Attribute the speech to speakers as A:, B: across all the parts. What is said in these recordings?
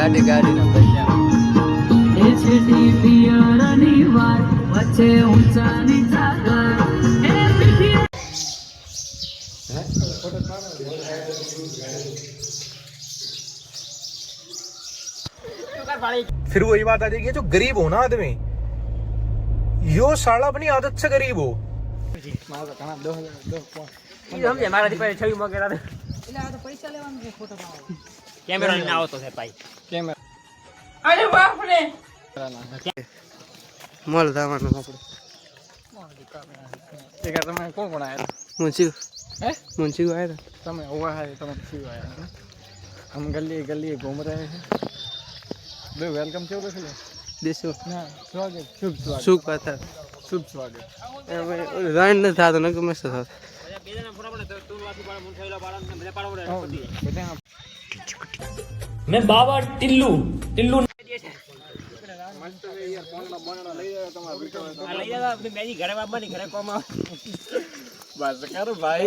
A: ગાડી ગાડીના પૈસા
B: એ છેટી પિયરની વાત વચ્ચે ઊંચા નીચા ઘર એ પીઠી
C: फिर वही बात आ जाएगी जो गरीब हो ना आदमी यो साला अपनी आदत से गरीब हो
A: મોલ દાવાનું આપણે
D: તમે કોણ કોણ આવ્યા
A: મુંશી
D: હે
A: मुंशी को आया था
D: તમે हुआ है તમે क्यों आया हम गली गली घूम रहे हैं बे वेलकम क्यों बोले
A: देशो
D: ना स्वागत शुभ स्वागत
A: सुख पाता
D: शुभ स्वागत
A: राइन न था तो न कि मस्त था
E: मैं बाबा टिल्लू टिल्लू
D: बस करो भाई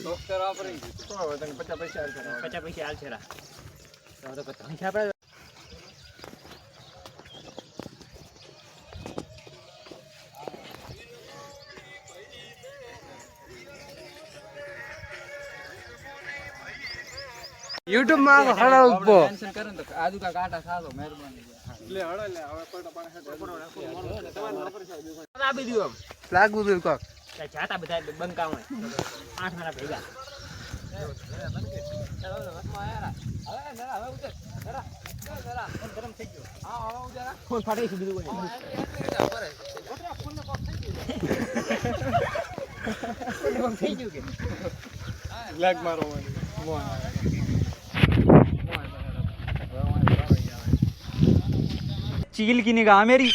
D: डॉक्टर आप रही तो 50 पैसा
A: यूट्यूब में खड़ा उब्बो
D: टेंशन करो तो आजू का काटा खा लो मेहरबानी ले हड़ो ले હવે કોઈનો પાણી આપી દીધું આમ
A: लागू दिल को
E: જાતા બધા બંકા હોય 8 મારા ભેગા ફોન ફાટી છે બીજું થઈ ગયું કે
D: લેગ મારો
E: चील की निगाह मेरी